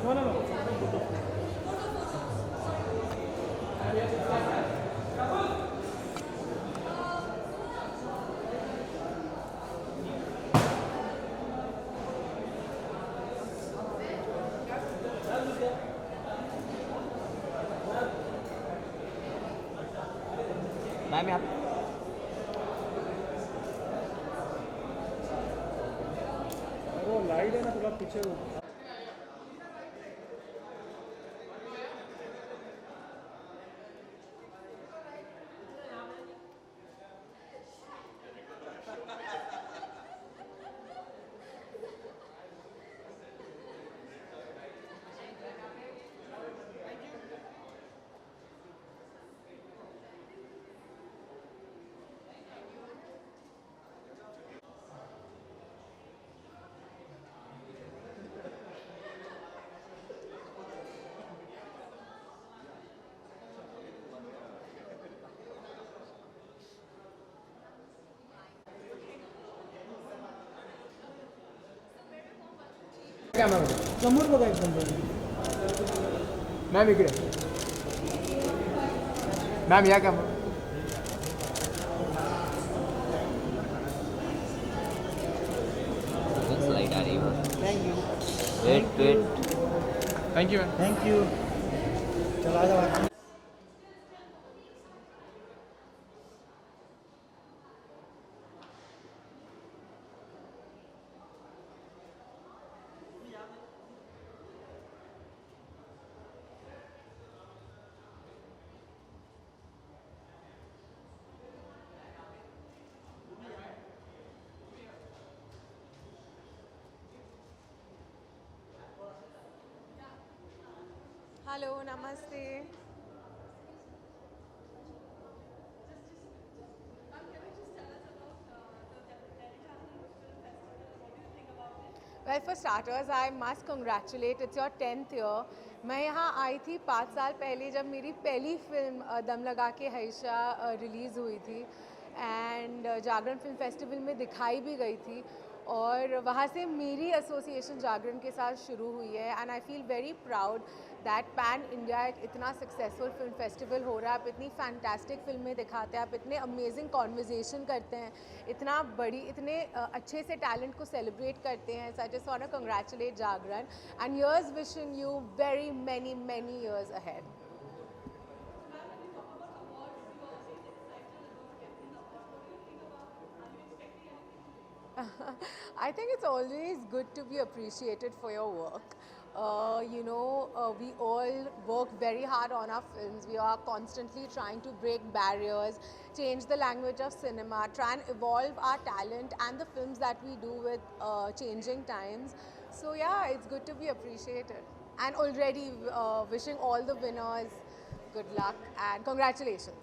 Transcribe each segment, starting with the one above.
Ma'am यहाँ वो light है ना थोड़ा पीछे वो कॅमेरा समोर बघा एकदम मॅम इकडे मॅम या कॅमेरा स्लाइड आ रही है thank you wait wait thank you ma'am thank you चला जाओ हेलो नमस्ते Well, for starters, I must congratulate. It's your 10th year. मैं यहाँ आई थी 5 साल पहले जब मेरी पहली फिल्म दम लगा के हईशा रिलीज़ हुई थी एंड जागरण फिल्म फेस्टिवल में दिखाई भी गई थी और वहाँ से मेरी एसोसिएशन जागरण के साथ शुरू हुई है and I feel very proud that pan India एक इतना सक्सेसफुल फिल्म फेस्टिवल हो रहा है. आप इतनी फैंटास्टिक फिल्में दिखाते हैं, आप इतने अमेजिंग कॉन्वर्जेसन करते हैं, इतना बड़ी इतने अच्छे से टैलेंट को सेलिब्रेट करते हैं. So I just want to congratulate Jagran and years wishing you very many years ahead. I think it's always good to be appreciated for your work. We all work very hard on our films. We are constantly trying to break barriers, change the language of cinema, try and evolve our talent and the films that we do with changing times. So yeah, it's good to be appreciated. And already wishing all the winners good luck and congratulations.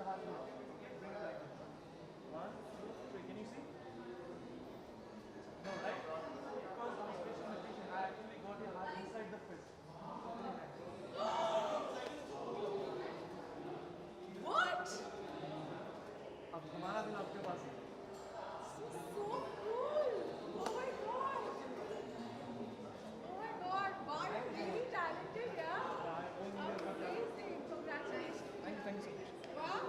the heart now. Bring it like that. 1, 2, 3. Can you see? No, right? Because of special location, I actually got your heart inside the fist. What? अब हमारा दिल आपके पास है. So cool! Oh my god! Oh my god! Wow, you're really talented, yeah? Amazing! Congratulations! Thank you so much. Wow!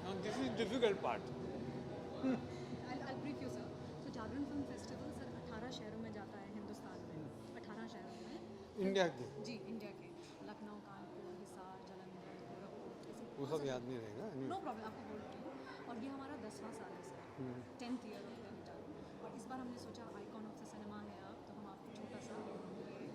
Now this is difficult part. I'll brief you, sir. So Jagran film festival sir 18 शहरों में जाता है हिंदुस्तान में, 18 शहरों में. India के जी, India के लखनऊ, कानपुर, हिसार, जालंधर, गोरखपुर, ऐसे वो सब याद नहीं रहेगा. नो प्रॉब्लम, आपको बोलती हूँ. और ये हमारा 10वां साल है सर, 10th year of the Jagran. और इस बार हमने सोचा आइकॉन ऑफ द सिनेमा है आप, तो हम आपको छोटा सा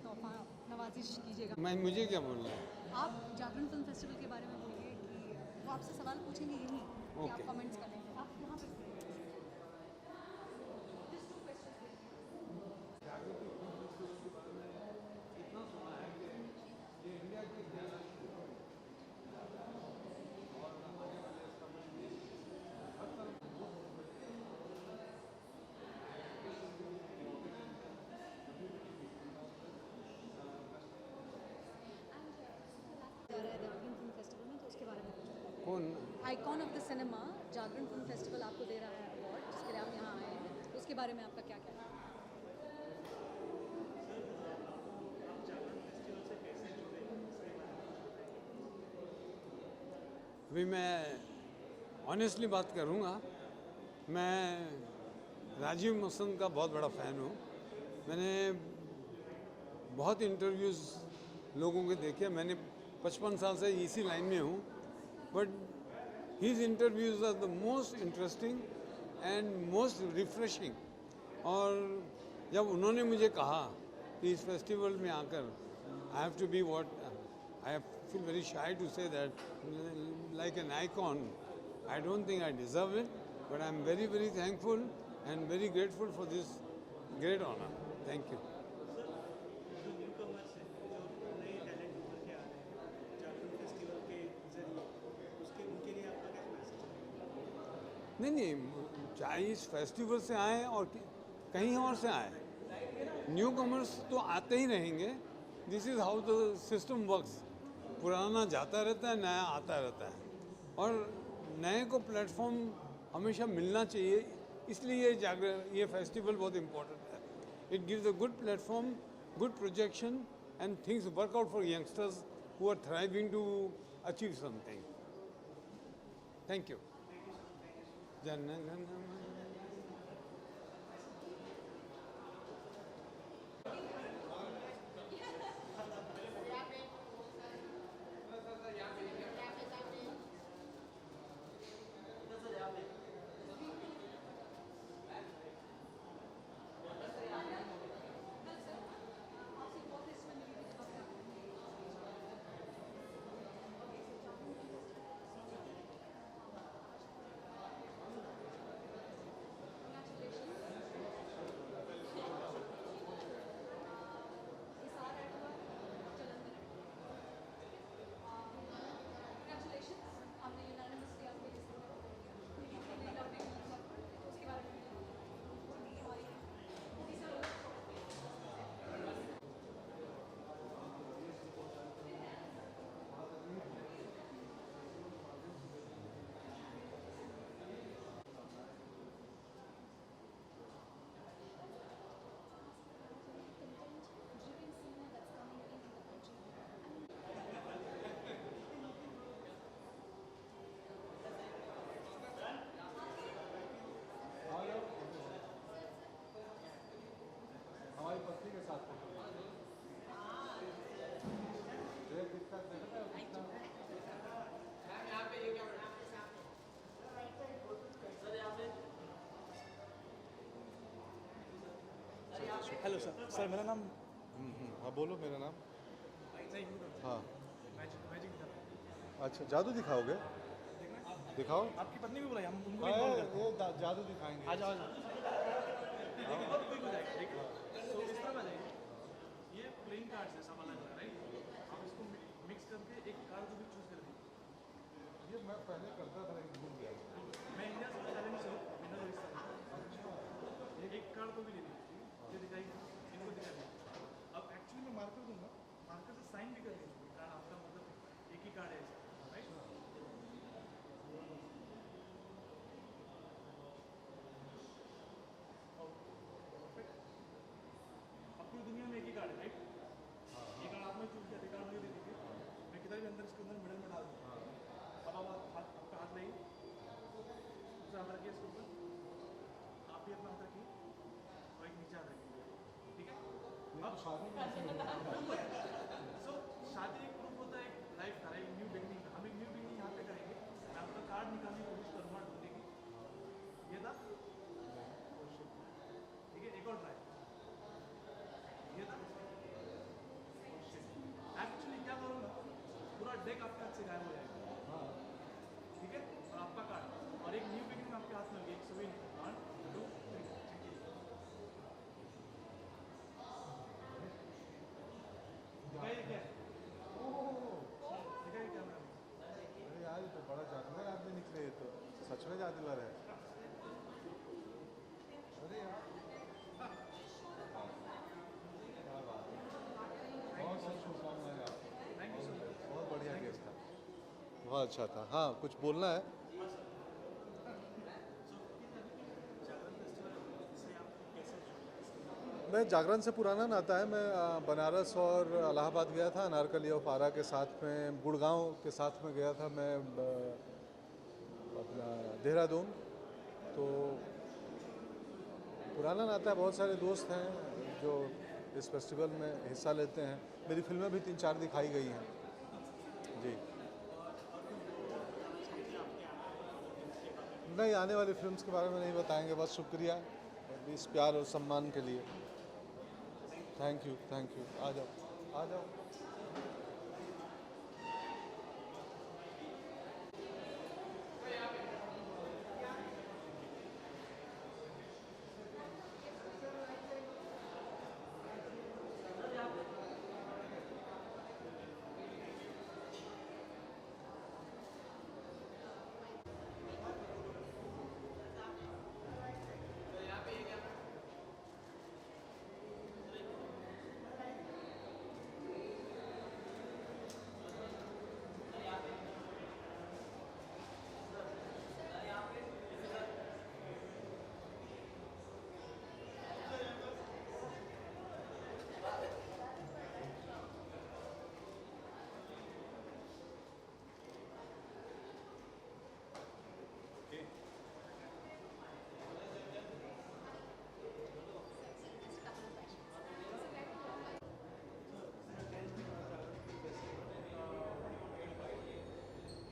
तोहफा नवाजिश कीजिएगा. मुझे क्या बोलना है? आप जागरण फिल्म फेस्टिवल के बारे में बोलिए कि वो आपसे सवाल पूछेंगे यही कि आप Okay. कमेंट्स करेंगे. आप यहाँ पे जा रहा है जागरण फिल्म फेस्टिवल में, तो उसके बारे में पूछिए. कौन? Icon of the cinema Jagran film festival आपको दे रहा है अवार्ड, जिसके लिए आप यहाँ आए हैं, तो उसके बारे में आपका क्या कहना है? अभी मैं ऑनेस्टली बात करूँगा. मैं राजीव मसंद का बहुत बड़ा फ़ैन हूँ. मैंने बहुत इंटरव्यूज़ लोगों के देखे. मैंने 55 साल से इसी लाइन में हूँ. But his interviews are the most interesting and most refreshing. और जब उन्होंने मुझे कहा कि इस फेस्टिवल में आकर I have to be what I feel very shy to say that, like an icon. I don't think I deserve it, but I'm very, very thankful and very grateful for this great honor. Thank you. जो newcomers हैं, जो नए talent उभर के आ रहे हैं जागरण festival के जरिए, उसके उनके लिए आपका क्या मैसेज है? नहीं, चाहे इस फेस्टिवल से आए और कहीं और से आए, न्यू कमर्स तो आते ही रहेंगे. This is how the system works. पुराना जाता रहता है, नया आता रहता है, और नए को प्लेटफॉर्म हमेशा मिलना चाहिए. इसलिए ये फेस्टिवल बहुत इम्पोर्टेंट है. It gives a good platform, good projection, and things work out for youngsters who are thriving to achieve something. Thank you. Jana Gana मन हेलो सर सर मेरा नाम हाँ बोलो मेरा नाम नहीं हाँ मैजिक अच्छा जादू दिखाओगे दिखाओ आपकी पत्नी भी बुलाई हम उनको हाँ, इन्वॉल्व करते ये जादू दिखाएंगे हैं आ जाओ बहुत क्विक हो जाएगा ठीक है सो इस तरह आ जाएगी ये प्लेइंग कार्ड्स है सब अलग अलग राइट आप इसको मिक्स करके एक कार्ड को भी चूज कर दीजिए ये मैं पहले करता था लेकिन भूल गया मैं इंडिया से चैलेंज से हूँ विनर इस तरह एक कार्ड को भी ले लीजिए ये दिखाई इनको दिखा दीजिए अब एक्चुअली मैं मार्कर दूंगा मार्कर से साइन भी कर दीजिए कार्ड आपका मतलब एक ही कार्ड है राइट अपनी दुनिया में एक ही कार्ड है राइट ये कार्ड आपने चूज किया कार्ड मुझे दे दीजिए मैं किधर भी अंदर इसके अंदर मिडल में डाल दूँ अब आप आपका हाथ लाइए दूसरा हाथ रखिए इसके ऊपर आप भी अपना हाथ रखिए और एक नीचे हाथ रखिए ठीक है अब सो शादी एक ग्रुप होता है एक लाइफ का एक न्यू बिगनिंग का हम एक न्यू बिगनिंग यहाँ पे करेंगे मैं आपका कार्ड निकालने की कोशिश करूँगा ढूंढने की ये था ठीक है एक और ट्राई ये था एक्चुअली क्या करूँगा पूरा डेक आपके हाथ से गायब हो जाएगा ठीक है और आपका कार्ड और एक न्यू बिगिनिंग आपके हाथ में होगी एक सभी 1 2 3 दिखाइए क्या दिखाइए क्या मैम अरे यार ये तो बड़ा जानवर आदमी निकले ये तो सच में जादूगर है अरे यार क्या बात है बहुत बहुत शुभकामनाएं आपको थैंक यू सो मच बहुत बढ़िया गेस्ट था बहुत अच्छा था हाँ कुछ बोलना है मैं जागरण से पुराना नाता है मैं बनारस और इलाहाबाद गया था अनारकली और फारा के साथ में गुड़गांव के साथ में गया था मैं अपना देहरादून तो पुराना नाता है बहुत सारे दोस्त हैं जो इस फेस्टिवल में हिस्सा लेते हैं मेरी फिल्में भी 3-4 दिखाई गई हैं जी नहीं आने वाली फिल्म्स के बारे में नहीं बताएंगे बस शुक्रिया इस प्यार और सम्मान के लिए थैंक यू आ जाओ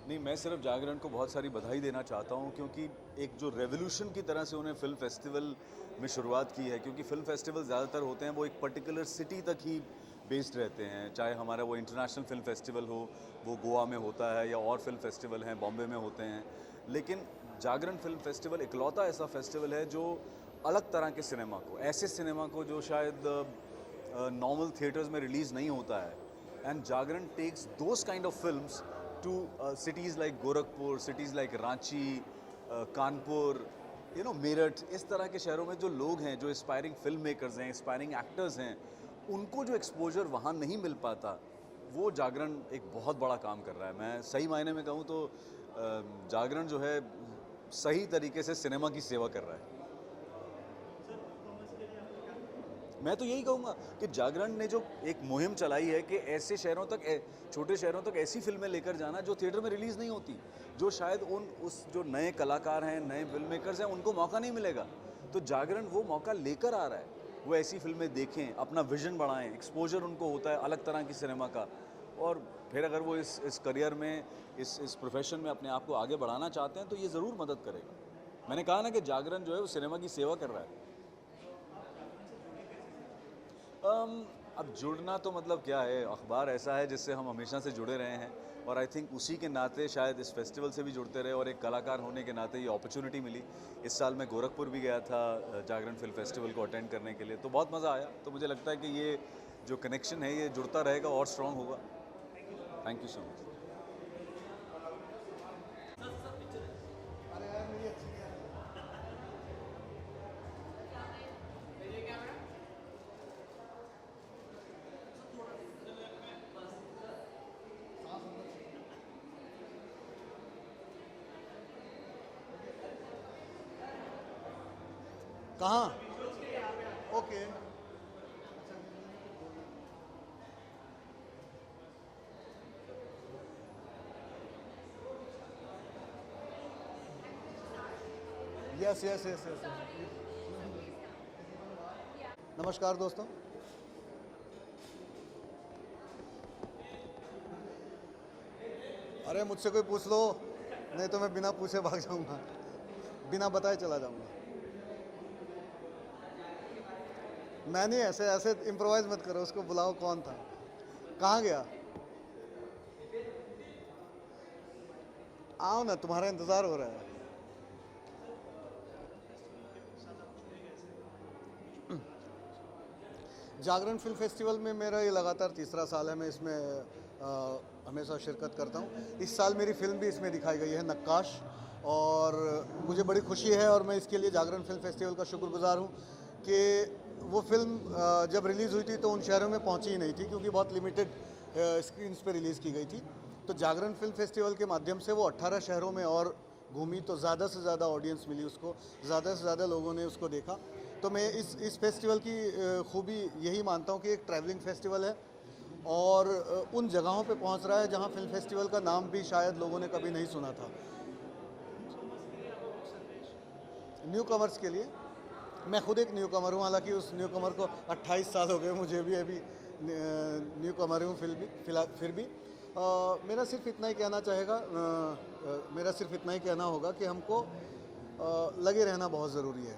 नहीं मैं सिर्फ जागरण को बहुत सारी बधाई देना चाहता हूँ क्योंकि एक जो रेवोल्यूशन की तरह से उन्हें फिल्म फेस्टिवल में शुरुआत की है क्योंकि फिल्म फेस्टिवल ज़्यादातर होते हैं वो एक पर्टिकुलर सिटी तक ही बेस्ड रहते हैं चाहे हमारा वो इंटरनेशनल फिल्म फेस्टिवल हो वो गोवा में होता है या और फिल्म फेस्टिवल हैं बॉम्बे में होते हैं लेकिन जागरण फिल्म फेस्टिवल इकलौता ऐसा फेस्टिवल है जो अलग तरह के सिनेमा को ऐसे सिनेमा को जो शायद नॉर्मल थिएटर्स में रिलीज़ नहीं होता है and Jagran takes those kind of films to cities like Gorakhpur, cities like Ranchi, Kanpur, Meerut, इस तरह के शहरों में जो लोग हैं जो एस्पायरिंग फिल्म मेकर्स हैं एस्पायरिंग एक्टर्स हैं उनको जो एक्सपोजर वहाँ नहीं मिल पाता वो जागरण एक बहुत बड़ा काम कर रहा है मैं सही मायने में कहूँ तो जागरण जो है सही तरीके से सिनेमा की सेवा कर रहा है मैं तो यही कहूँगा कि जागरण ने जो एक मुहिम चलाई है कि ऐसे शहरों तक छोटे शहरों तक ऐसी फिल्में लेकर जाना जो थिएटर में रिलीज़ नहीं होती जो शायद उस जो नए कलाकार हैं नए फिल्म मेकर्स हैं उनको मौका नहीं मिलेगा तो जागरण वो मौका लेकर आ रहा है वो ऐसी फिल्में देखें अपना विजन बढ़ाएं एक्सपोजर उनको होता है अलग तरह की सिनेमा का और फिर अगर वो इस करियर में इस प्रोफेशन में अपने आप को आगे बढ़ाना चाहते हैं तो ये ज़रूर मदद करेगा मैंने कहा ना कि जागरण जो है वो सिनेमा की सेवा कर रहा है अब जुड़ना तो मतलब क्या है, अखबार ऐसा है जिससे हम हमेशा से जुड़े रहे हैं और आई थिंक उसी के नाते शायद इस फेस्टिवल से भी जुड़ते रहे और एक कलाकार होने के नाते ये अपॉर्चुनिटी मिली। इस साल मैं गोरखपुर भी गया था जागरण फिल्म फेस्टिवल को अटेंड करने के लिए, तो बहुत मज़ा आया। तो मुझे लगता है कि ये जो कनेक्शन है ये जुड़ता रहेगा और स्ट्रॉन्ग होगा। Thank you so much. कहाँ? Okay. Yes yes yes yes. नमस्कार दोस्तों, अरे मुझसे कोई पूछ लो, नहीं तो मैं बिना पूछे भाग जाऊंगा, बिना बताए चला जाऊंगा। मैं नहीं, ऐसे ऐसे इम्प्रोवाइज मत करो, उसको बुलाओ कौन था, कहाँ गया? आओ ना, तुम्हारा इंतज़ार हो रहा है। जागरण फिल्म फेस्टिवल में मेरा ये लगातार तीसरा साल है, मैं इसमें हमेशा शिरकत करता हूँ। इस साल मेरी फिल्म भी इसमें दिखाई गई है, नक्काश, और मुझे बड़ी खुशी है और मैं इसके लिए जागरण फिल्म फेस्टिवल का शुक्रगुजार हूँ कि वो फिल्म जब रिलीज़ हुई थी तो उन शहरों में पहुँची ही नहीं थी क्योंकि बहुत लिमिटेड स्क्रीन्स पे रिलीज़ की गई थी। तो जागरण फिल्म फेस्टिवल के माध्यम से वो 18 शहरों में और घूमी, तो ज़्यादा से ज़्यादा ऑडियंस मिली उसको, ज़्यादा से ज़्यादा लोगों ने उसको देखा। तो मैं इस फेस्टिवल की खूबी यही मानता हूँ कि एक ट्रैवलिंग फेस्टिवल है और उन जगहों पे पहुँच रहा है जहाँ फिल्म फेस्टिवल का नाम भी शायद लोगों ने कभी नहीं सुना था। न्यू कमर्स के लिए, मैं खुद एक न्यू कमर हूँ, हालांकि उस न्यू कमर को 28 साल हो गए, मुझे भी अभी न्यू कमर हूँ फिर भी मेरा सिर्फ इतना ही कहना मेरा सिर्फ इतना ही कहना होगा कि हमको लगे रहना बहुत ज़रूरी है।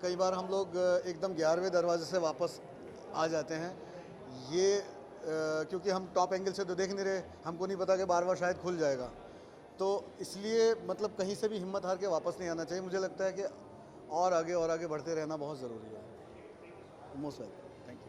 कई बार हम लोग एकदम 11वें दरवाजे से वापस आ जाते हैं, ये क्योंकि हम टॉप एंगल से तो देख नहीं रहे, हमको नहीं पता कि 12वां शायद खुल जाएगा, तो इसलिए मतलब कहीं से भी हिम्मत हार के वापस नहीं आना चाहिए। मुझे लगता है कि और आगे बढ़ते रहना बहुत ज़रूरी है। Most welcome, thank you.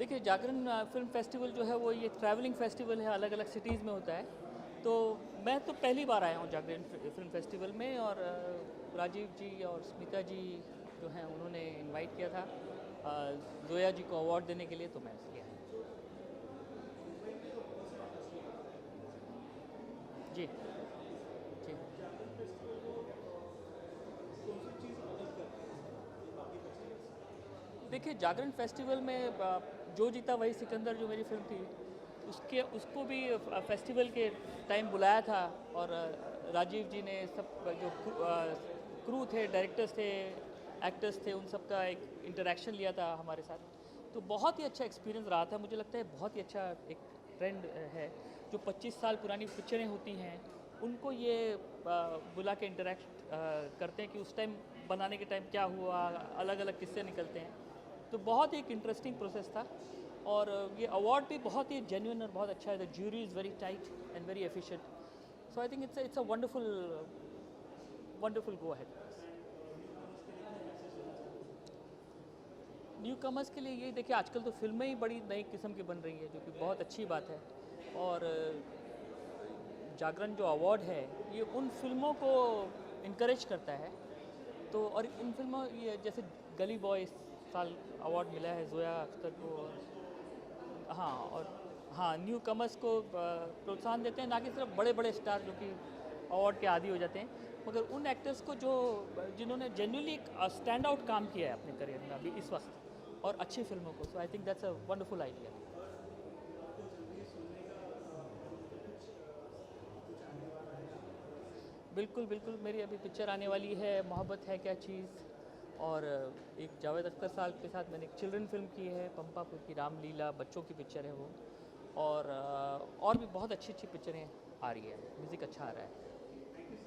देखिए, जागरण फिल्म फेस्टिवल जो है वो ये ट्रैवलिंग फेस्टिवल है, अलग अलग सिटीज़ में होता है। तो मैं तो पहली बार आया हूँ जागरण फिल्म फेस्टिवल में, और राजीव जी और स्मिता जी जो हैं उन्होंने इनवाइट किया था जोया जी को अवार्ड देने के लिए, तो मैं इसलिए आया। जी जी। देखिए, जागरण फेस्टिवल में जो जीता वही सिकंदर जो मेरी फिल्म थी उसको भी फेस्टिवल के टाइम बुलाया था, और राजीव जी ने सब जो क्रू थे, डायरेक्टर्स थे, एक्टर्स थे, उन सब का एक इंटरेक्शन लिया था हमारे साथ। तो बहुत ही अच्छा एक्सपीरियंस रहा था। मुझे लगता है बहुत ही अच्छा एक ट्रेंड है, जो 25 साल पुरानी पिक्चरें होती हैं उनको ये बुला के इंटरेक्ट करते हैं कि उस टाइम बनाने के टाइम क्या हुआ, अलग अलग किस्से निकलते हैं। तो बहुत एक इंटरेस्टिंग प्रोसेस था और ये अवार्ड भी बहुत ही जेन्युइन और बहुत अच्छा है। The jury is very tight and very efficient, so I think it's a wonderful go ahead. New commerce के लिए ये देखिए, आजकल तो फिल्में ही बड़ी नई किस्म की बन रही है, जो कि बहुत अच्छी बात है। और जागरण जो अवार्ड है ये उन फिल्मों को इनकरेज करता है। तो और इन फिल्मों ये जैसे गली बॉय इस साल अवार्ड मिला है जोया अख्तर को। हाँ, और हाँ, न्यू कमर्स को प्रोत्साहन देते हैं, ना कि सिर्फ बड़े बड़े स्टार जो कि अवार्ड के आदी हो जाते हैं, मगर उन एक्टर्स को जो जिन्होंने जेन्युइनली एक स्टैंड आउट काम किया है अपने करियर में अभी इस वक्त, और अच्छी फिल्मों को। So I think that's a wonderful idea. बिल्कुल बिल्कुल, मेरी अभी पिक्चर आने वाली है मोहब्बत है क्या चीज़, और एक जावेद अख्तर साहब के साथ मैंने एक चिल्ड्रन फिल्म की है, पंपापुर की रामलीला, बच्चों की पिक्चर है वो। और भी बहुत अच्छी अच्छी पिक्चरें आ रही है, म्यूज़िक अच्छा आ रहा है। Thank you.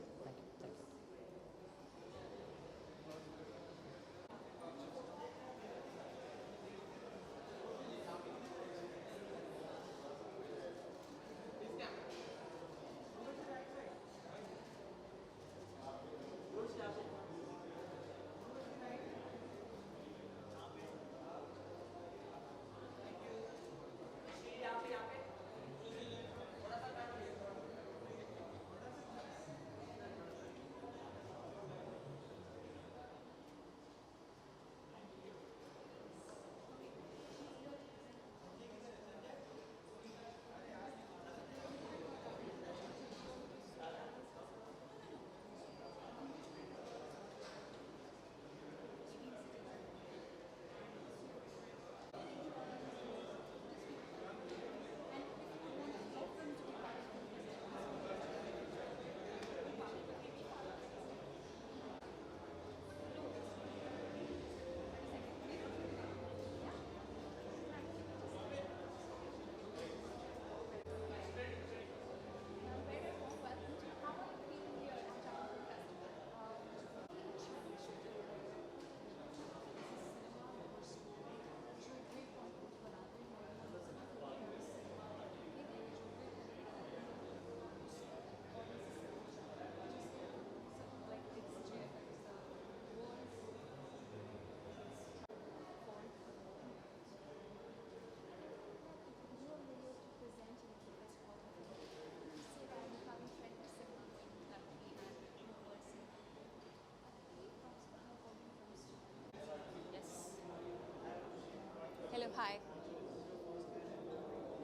Hello, hi.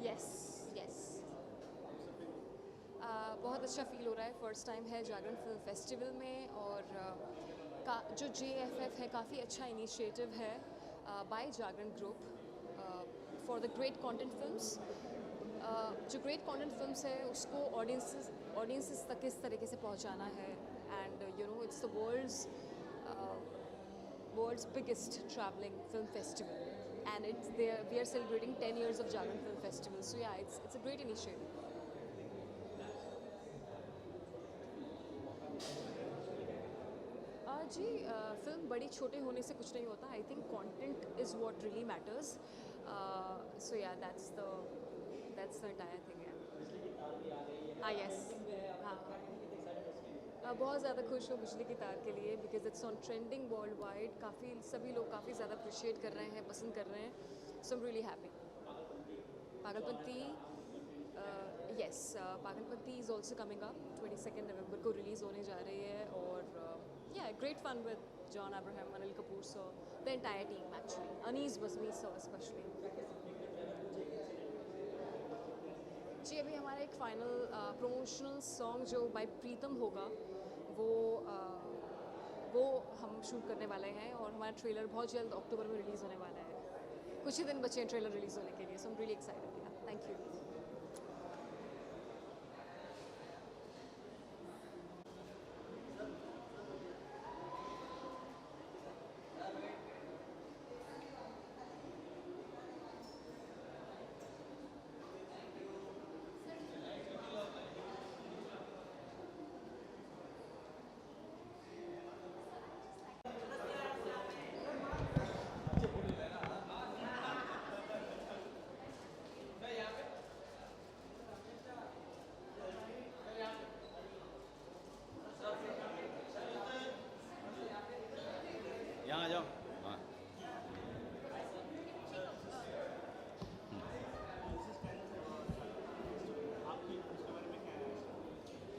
Yes yes, बहुत अच्छा फील हो रहा है। फर्स्ट टाइम है जागरण फिल्म फेस्टिवल में, और जो JFF है काफ़ी अच्छा इनिशिएटिव है by Jagran group for the great content films. जो ग्रेट कंटेंट फिल्म्स है उसको ऑडियंसेस तक किस तरीके से पहुंचाना है, and you know it's the world's biggest traveling film festival, and we are celebrating 10 years of Jagran Film Festival. So yeah, it's a great initiative. जी, फिल्म बड़ी छोटे होने से कुछ नहीं होता। I think content is what really matters. So yeah that's the entire thing. हाँ, यस, हाँ। बहुत ज़्यादा खुश हूँ बिजली की तार के लिए, because it's on trending world wide. सभी लोग काफ़ी ज़्यादा अप्रिशिएट कर रहे हैं, पसंद कर रहे हैं। So I am really happy. Pagalpanti, yes, Pagalpanti is also coming up. 22 नवंबर को रिलीज़ होने जा रही है, और yeah, great fun with John Abraham, Anil Kapoor sir, the entire team actually. Anees Bazmi sir especially. जी, अभी हमारा एक फाइनल प्रमोशनल सॉन्ग जो बाय प्रीतम होगा, वो हम शूट करने वाले हैं, और हमारा ट्रेलर बहुत जल्द अक्टूबर में रिलीज़ होने वाला है। कुछ ही दिन बचे हैं ट्रेलर रिलीज़ होने के लिए, so I am really excited. Thank you.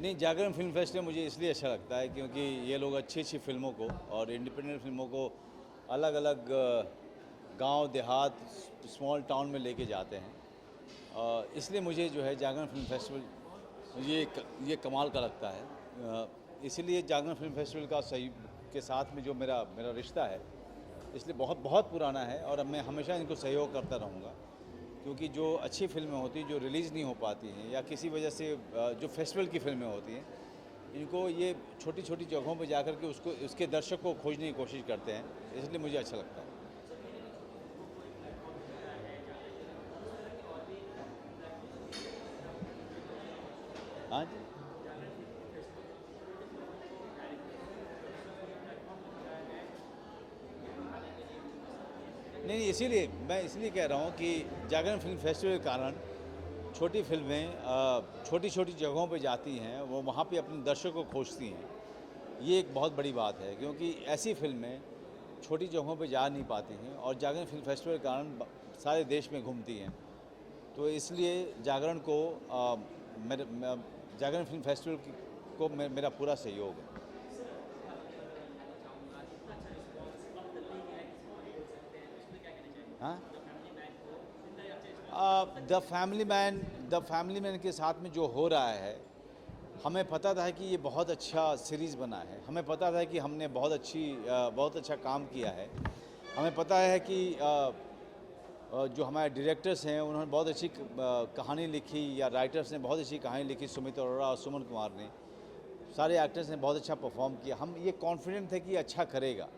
नहीं, जागरण फिल्म फेस्टिवल मुझे इसलिए अच्छा लगता है क्योंकि ये लोग अच्छी अच्छी फिल्मों को और इंडिपेंडेंट फिल्मों को अलग अलग गांव देहात स्मॉल टाउन में लेके जाते हैं। इसलिए मुझे जो है जागरण फिल्म फेस्टिवल ये कमाल का लगता है। इसीलिए जागरण फिल्म फेस्टिवल का सही के साथ में जो मेरा रिश्ता है इसलिए बहुत बहुत पुराना है और मैं हमेशा इनको सहयोग करता रहूँगा क्योंकि जो अच्छी फिल्में होती हैं जो रिलीज़ नहीं हो पाती हैं या किसी वजह से जो फेस्टिवल की फिल्में होती हैं इनको ये छोटी छोटी जगहों पर जाकर के उसके दर्शक को खोजने की कोशिश करते हैं, इसलिए मुझे अच्छा लगता है। हाँ जी, नहीं इसीलिए मैं कह रहा हूँ कि जागरण फिल्म फेस्टिवल के कारण छोटी फिल्में छोटी छोटी जगहों पे जाती हैं, वो वहाँ पे अपने दर्शकों को खोजती हैं। ये एक बहुत बड़ी बात है क्योंकि ऐसी फिल्में छोटी जगहों पे जा नहीं पाती हैं और जागरण फिल्म फेस्टिवल के कारण सारे देश में घूमती हैं। तो इसलिए जागरण को जागरण फिल्म फेस्टिवल को मेरा पूरा सहयोग है। हाँ, द फैमिली मैन के साथ में जो हो रहा है, हमें पता था कि ये बहुत अच्छा सीरीज़ बना है, हमें पता था कि हमने बहुत अच्छा काम किया है, हमें पता है कि जो हमारे डायरेक्टर्स हैं उन्होंने बहुत अच्छी कहानी लिखी या राइटर्स ने बहुत अच्छी कहानी लिखी, सुमित अरोड़ा और सुमन कुमार ने, सारे एक्टर्स ने बहुत अच्छा परफॉर्म किया। हम ये कॉन्फिडेंट थे कि अच्छा करेगा,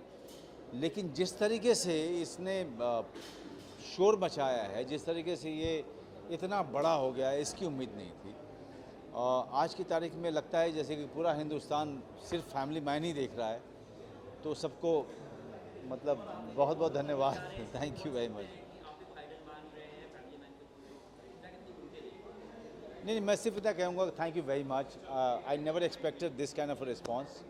लेकिन जिस तरीके से इसने शोर मचाया है, जिस तरीके से ये इतना बड़ा हो गया है, इसकी उम्मीद नहीं थी। आज की तारीख में लगता है जैसे कि पूरा हिंदुस्तान सिर्फ फैमिली मैन ही देख रहा है। तो सबको मतलब बहुत बहुत धन्यवाद। Thank you very much. नहीं, मैं सिर्फ इतना कहूँगा thank you very much. I never expected this kind of response.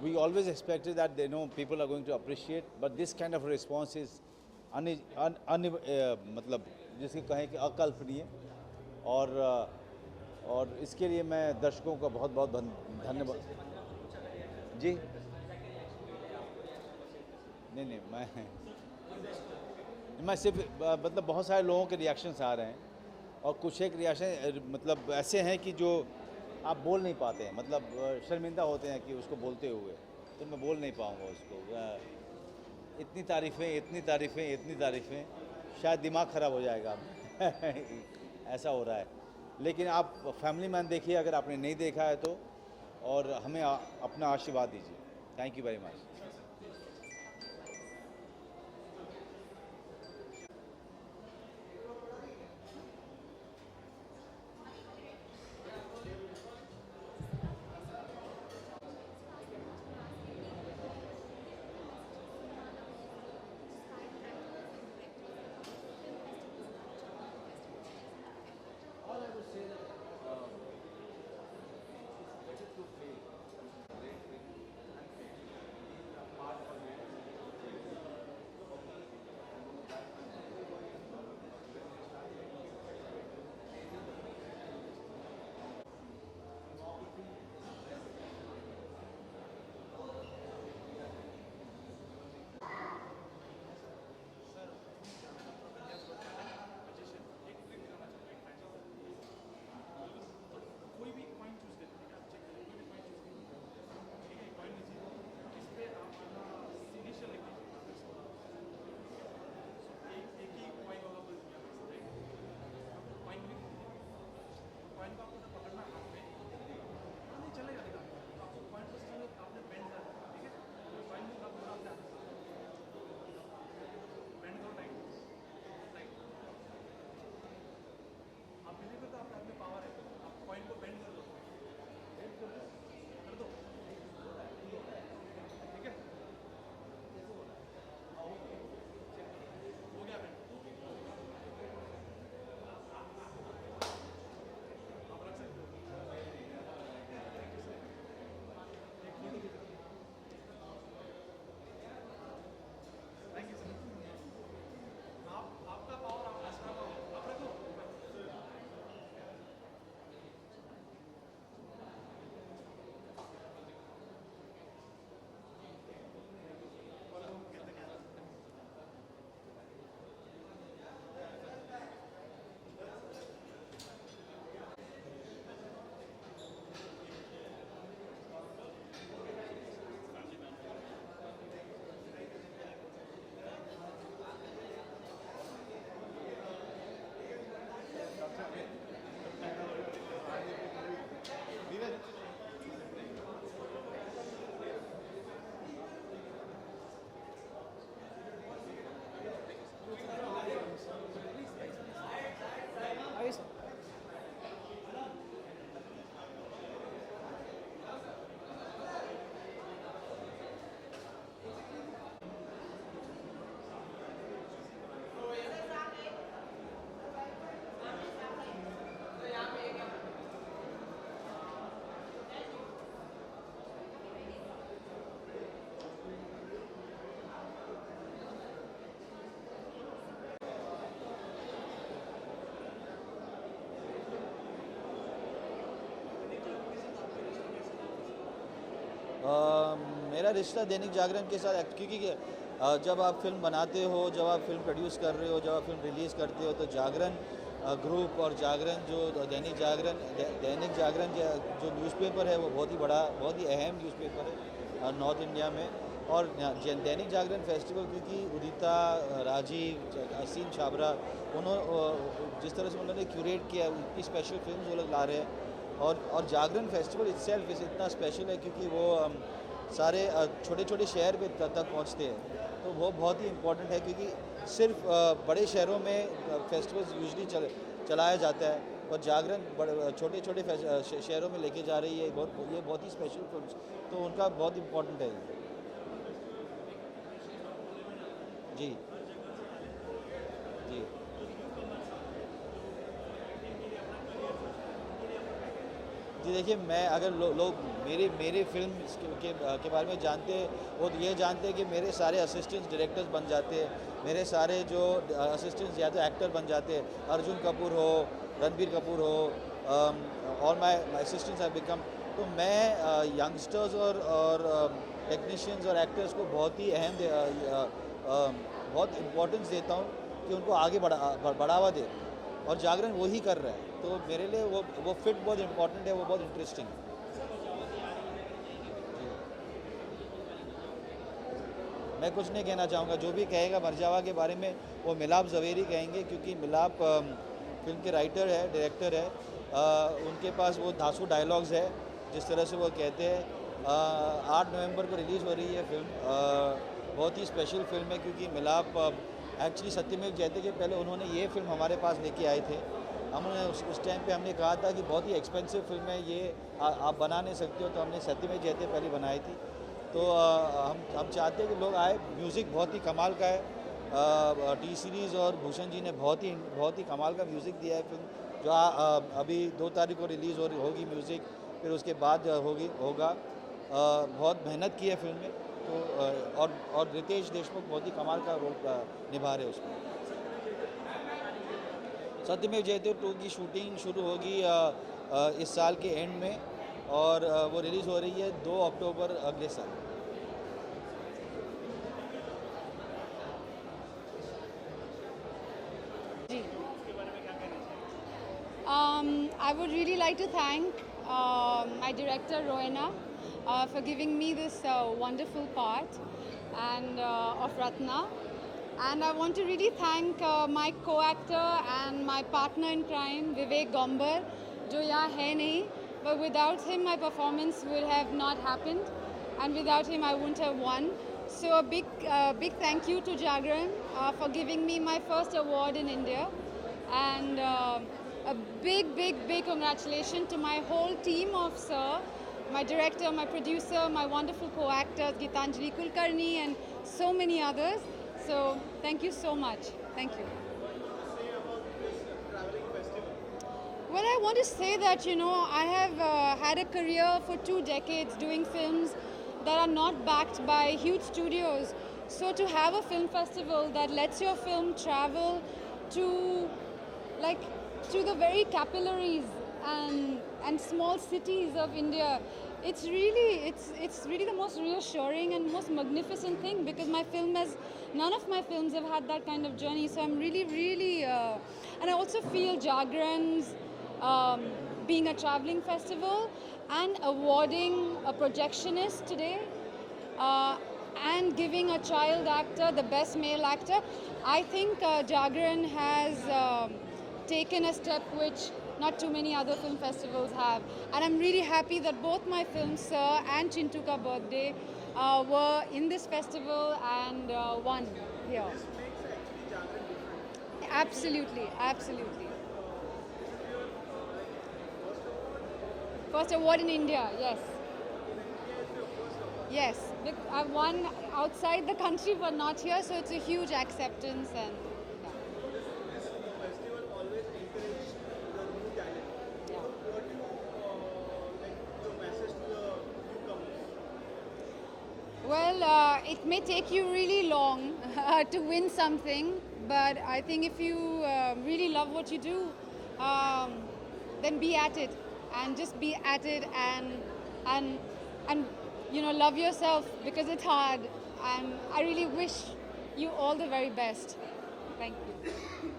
We always expected that people are going to appreciate, but this kind of response is मतलब जिसके कहें कि अकल्पनीय और इसके लिए मैं दर्शकों का बहुत बहुत धन्यवाद। जी नहीं मैं सिर्फ मतलब बहुत सारे लोगों के रिएक्शंस आ रहे हैं और कुछ एक रिएक्शन मतलब ऐसे हैं कि जो आप बोल नहीं पाते हैं, मतलब शर्मिंदा होते हैं कि उसको बोलते हुए, तो मैं बोल नहीं पाऊँगा उसको। इतनी तारीफ़ें शायद दिमाग ख़राब हो जाएगा। ऐसा हो रहा है, लेकिन आप फैमिली मैन देखिए अगर आपने नहीं देखा है तो, और हमें अपना आशीर्वाद दीजिए। Thank you very much. मेरा रिश्ता दैनिक जागरण के साथ क्योंकि जब आप फिल्म बनाते हो, जब आप फिल्म प्रोड्यूस कर रहे हो, जब आप फिल्म रिलीज़ करते हो, तो जागरण ग्रुप और जागरण जो दैनिक जागरण जो न्यूज़पेपर है वो बहुत ही बड़ा, बहुत ही अहम न्यूज़पेपर है नॉर्थ इंडिया में। और दैनिक जागरण फेस्टिवल क्योंकि उदिता, राजीव, असीम छाबरा, जिस तरह से उन्होंने क्यूरेट किया, इतनी स्पेशल फिल्म वो लोग ला रहे हैं। और जागरण फेस्टिवल इटसेल्फ इतना स्पेशल है क्योंकि वो सारे छोटे छोटे शहर पे तक पहुंचते हैं, तो वो बहुत ही इम्पोर्टेंट है क्योंकि सिर्फ बड़े शहरों में फेस्टिवल्स यूजली चलाया जाता है, और जागरण छोटे छोटे शहरों में लेके जा रही है। ये बहुत ही स्पेशल फिल्म, तो उनका बहुत इम्पोर्टेंट है। जी जी जी देखिए, मैं अगर लोग मेरे फिल्म के बारे में जानते हैं, वो ये जानते हैं कि मेरे सारे असिस्टेंट्स डायरेक्टर्स बन जाते हैं, मेरे सारे जो असिस्टेंट्स या तो एक्टर बन जाते हैं। अर्जुन कपूर हो, रणबीर कपूर हो, और माय असिस्टेंट्स हैव बिकम। तो मैं यंगस्टर्स और टेक्नीशियंस और एक्टर्स को बहुत ही बहुत इम्पोर्टेंस देता हूँ कि उनको आगे बढ़ावा दे, और जागरण वही कर रहा है। तो मेरे लिए वो फिट बहुत इम्पोर्टेंट है, वो बहुत इंटरेस्टिंग है। मैं कुछ नहीं कहना चाहूँगा, जो भी कहेगा मरजावा के बारे में वो मिलाप ज़वेरी कहेंगे, क्योंकि मिलाप फिल्म के राइटर है, डायरेक्टर है। उनके पास वो धांसू डायलॉग्स है, जिस तरह से वो कहते हैं। 8 नवंबर को रिलीज़ हो रही है फिल्म। बहुत ही स्पेशल फिल्म है क्योंकि मिलाप एक्चुअली सत्यमेव जयते के पहले उन्होंने ये फिल्म हमारे पास लेके आए थे। हमने उस टाइम पे हमने कहा था कि बहुत ही एक्सपेंसिव फिल्म है ये, आप बना नहीं सकते हो, तो हमने सत्यमेव जयते पहले बनाई थी। तो हम चाहते हैं कि लोग आए। म्यूज़िक बहुत ही कमाल का है। टी सीरीज़ और भूषण जी ने बहुत ही कमाल का म्यूज़िक दिया है फिल्म, जो अभी 2 तारीख को रिलीज़ होगी म्यूज़िक, फिर उसके बाद होगा। बहुत मेहनत की है फिल्म में, तो और रितेश देशमुख बहुत ही कमाल का रोल निभा रहे उसमें। सत्यमेव जयते 2 की शूटिंग शुरू होगी इस साल के एंड में, और वो रिलीज़ हो रही है 2 अक्टूबर अगले साल। I would really like to thank my director Roena for giving me this wonderful part and of Ratna, and I want to really thank my co-actor and my partner in crime Vivek Gombar, जो यहाँ है नहीं, but without him my performance would have not happened, and without him I wouldn't have won. So a big thank you to Jagran for giving me my first award in India, and a big congratulations to my whole team of Sir, my director, my producer, my wonderful co-actors Gitanjali Kulkarni and so many others. So thank you so much. Thank you. Well, I want to say that, you know, I have had a career for 2 decades doing films that are not backed by huge studios. So to have a film festival that lets your film travel to the very capillaries and small cities of India, it's really the most reassuring and most magnificent thing, because none of my films have had that kind of journey. So I'm really and I also feel Jagran's being a traveling festival and awarding a projectionist today and giving a child actor the best male actor, I think Jagran has taken a step which not too many other film festivals have. And I'm really happy that both my films, Sir and Chintu Ka Birthday, were in this festival and won here. Absolutely. First award in India, yes. Yes, I've won outside the country but not here, so it's a huge acceptance. And well, it may take you really long to win something, but I think if you really love what you do, then be at it, and just be at it, and love yourself because it's hard, and I really wish you all the very best. Thank you.